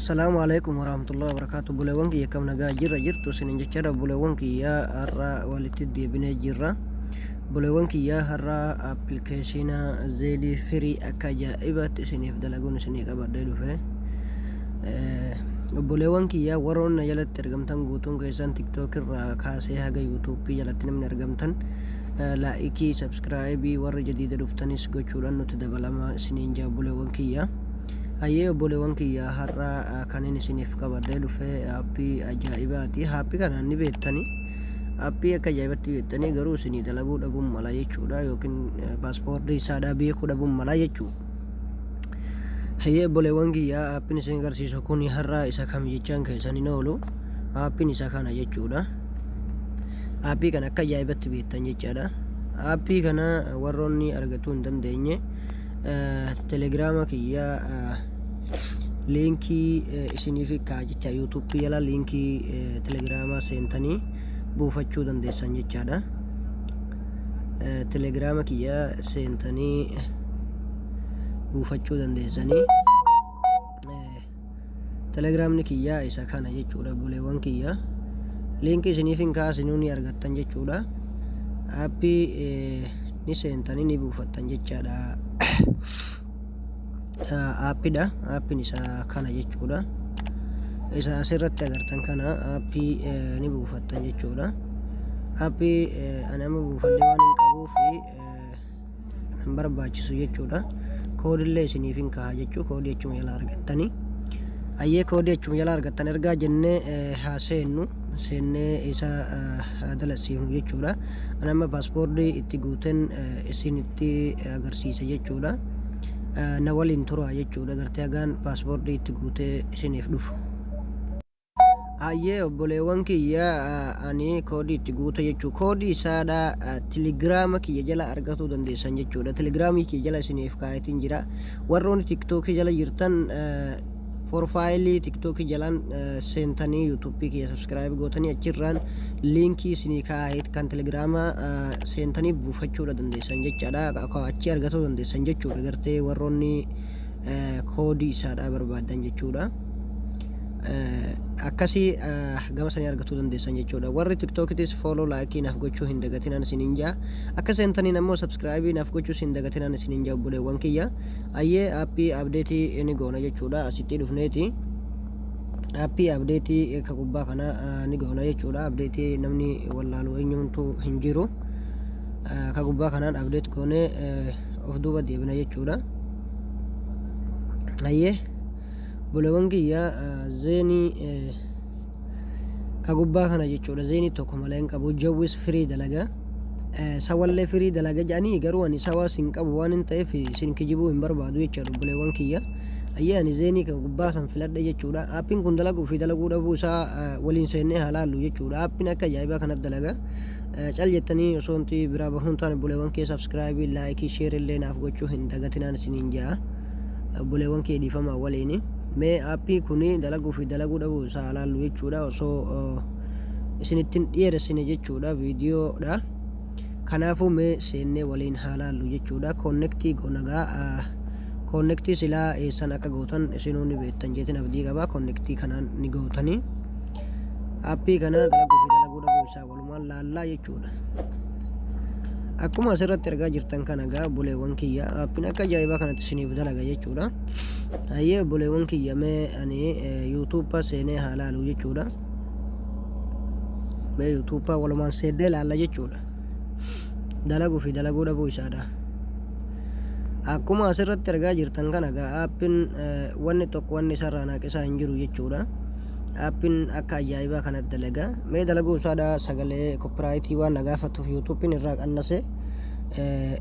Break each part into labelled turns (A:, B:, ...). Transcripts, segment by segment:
A: Assalamualaikum warahmatullahi wabarakatuh. Buleewwan kiyya kam nagaa jirtu isinin jechaadha. Buleewwan kiyya har'a walitti deebinee jirra. Buleewwan kiyya har'a appilikeeshina zeedii firii akka ajaa'ibaatti isiniif dalaguun isinii qabadhee dhufe. Buleewwan kiyya warroonni jalatti argamtan guutuun keessan tiktook irraa kaasee haga yuutuubii jalatti namni argamtan laa'ikii sabskraayibii warra jadiida dhuftanis gochuudhaan nuti dabalamaa isiniin jaa buleewwan kiyya. Ayyee obboleewwan kiyya har'a kanin isiniif qabadhee dhufe aappii ajaa'ibaati. Aappii kana ni beektanii aappii akka ajaa'ibatti beektanii garuu isinii dalaguu dhabuun mala jechuudha, yookiin paaspoortii isaadhaa beekuu dhabuun mala jechuudha. Ayyee obboleewwan kiyya aappiin isin agarsiisu kun har'a isa kam jechaan keessan hin oolu. Aappiin isa kana jechuudha. Aappii kana akka ajaa'ibatti beektan jechaadha. Aappii kana warroonni argatuu hin dandeenye telegiraama kiyya liinkii isiniif jecha yuutuubii jala liinkii telegiraamaa seentanii buufachuu dandeessan jechaadha. Telegiraama kiyya seentanii buufachuu dandeessanii telegiraamni kiyya isa kana jechuudha. Buleewwan kiyya liinkii isiniif kaasinuu ni argattan jechuudha. Aappii ni seentanii ni buufattan jechaadha. Aappiidha. Aappiin isa kana jechuudha. Isa asirratti agartan kana aappii ni buufattan jechuudha. Aappii ani amma buufadhee waan hin qabuuf hin barbaachisu jechuudha. Koodillee isiniif hin kaa'aa jechuu koodii achuma jala argattanii. Ayyee koodii achuma jala argattan ergaa jennee haa seennu seennee isa dalasiifnu jechuudha. Ani amma paaspoortii itti guuteen isinitti agarsiisa jechuudha. Na waliin turaa jechuudha gartee hagaan paaspoortii itti guutee isiniif dhufu. Ayyee obboleewwan kiyya ani koodii itti guute jechuu koodii isaadha telegiraama kiyya jala argatuu dandeessan jechuudha. Telegiraamii kiyya jala isiniif kaayetiin jira. Warroonni tiktookii jala jirtan profaayilii tiktookii jalaan seentanii yuutuubii kiyya sabskiraayib gootanii achirraan liinkii isinii kaayet kan telegiraamaa seentanii buufachuudha dandeessan jechaadha. Achi argatuu dandeessan jechuudha gartee warroonni koodii isaadhaa barbaadan jechuudha. Akkasii gama sanii argatuu dandeessan jechuudha. Warri tiktookitis fooloo laayikii naaf gochuu hin dagatinaan isiniin jaa. Akka seentaniin ammoo sabskraayibii naaf gochuu hin dagatinaan isiniin jaa obboleewwan kiyya. Ayyee aappii abdeetii ni goona jechuudha. Asitti dhufneeti aappii abdeetii ka gubbaa kana ni goona jechuudha. Abdeetii namni wallaalu eenyumtu hin jiru. Ka gubbaa kanaan abdeet goonee of duuba deebina jechuudha. Ayyee buleewwan kiyya zeenii ka gubbaa kana jechuudha. Zeenii tokko malee hin qabu. Jawwis firii dalaga sawallee firii dalaga jedhanii garuu ani sawaas hin qabu waan hin ta'eef isin kijibuu hin barbaadu jechuudha buleewwan kiyya. Ayyee ani zeenii ka gubbaa san filadhe jechuudha. Aappiin kun dalaguu fi dalaguu dhabuu isaa waliin seennee halaallu jechuudha. Aappiin akka ajaa'ibaa kanatti dalaga. Cal jettanii osoo wanti biraa bahuun taane buleewwan kee sabskraayibii laayikii sheerillee naaf gochuu hin dagatinaan isiniin jaa. Buleewwan kee dhiifamaa waliini. Mee aappii kuni dalaguu fi dalaguu dhabuu isaa halaallu jechuudha. Osoo isinittiin dhiyeessine jechuudha viidiyoodha. Kanaafuu mee seennee waliin halaallu jechuudha. Koonnektii gonagaa koonnektii silaa eessan akka gootan isinuu ni beektan jeetiin abdii qabaa. Koonnektii kanaan ni gootanii aappii kana dalaguu fi dalaguu dhabuu isaa walumaan laallaa jechuudha. Akkuma asirratti argaa jirtan kana gaa buleewwan kiyya aappiin akka ajaa'ibaa kanatti isiniif dalaga jechuudha. Ayyee buleewwan kiyya mee ani yuutuubbaa seenee halaallu jechuudha. Mee yuutuubbaa walumaan seennee laalla jechuudha. Dalaguu fi dalaguu dhabuu isaadha. Akkuma asirratti argaa jirtan kana gaa aappiin wanni tokko wanni isarraa naaqisaa hin jiru jechuudha. Aappiin akka ajaa'ibaa kanatti dalaga. Mee dalaguu isaadha sagalee koopiraayitii waan na gaafatuuf yuutuubiin irraa qannase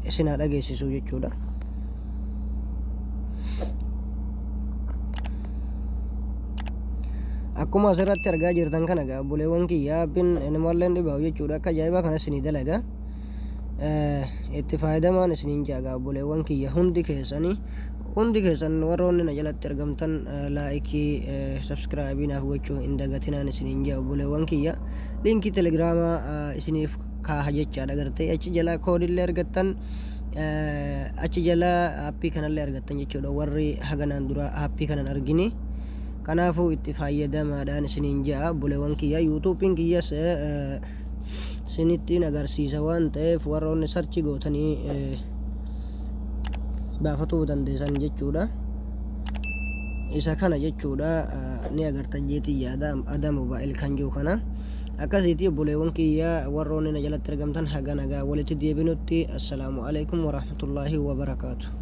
A: isin haa dhageessisu jechuudha. Akkuma asirratti argaa jirtan kana gaa buleewwan kiyya aappiin inimallee dhibaa'u jechuudha. Akka ajaa'ibaa kana isinii dalaga. Itti fayyadamaan isiniin jaagaa buleewwan kiyya hundi keessan warroonni na jalatti argamtan laayikii sabskraayibii naaf gochuu hin dagatinaan isiniin jaa buleewwan kiyya. Liinkii telegiraamaa isiniif kaaha jechaadha gartee achi jala koodillee argattan achi jala aappii kanallee argattan jechuudha. Warri haganaan dura aappii kanan argini kanaafuu itti fayyadamaadhaan isiniin ja'a buleewwan kiyya. yuutuubiin kiyyas sinittiin agarsiisa waan ta'eef warroonni sarchi gootanii baafatuu dandeessan jechuudha. isa kana jechuudha ni agartan jeetii yaada Ada Mobile kan jiru kana akkasiiti buleewwan kiyya warroonni na jalatti argamtan haga nagaa walitti deebinutti. assalaamu alaikum warahmatullaahi wabarakaatu.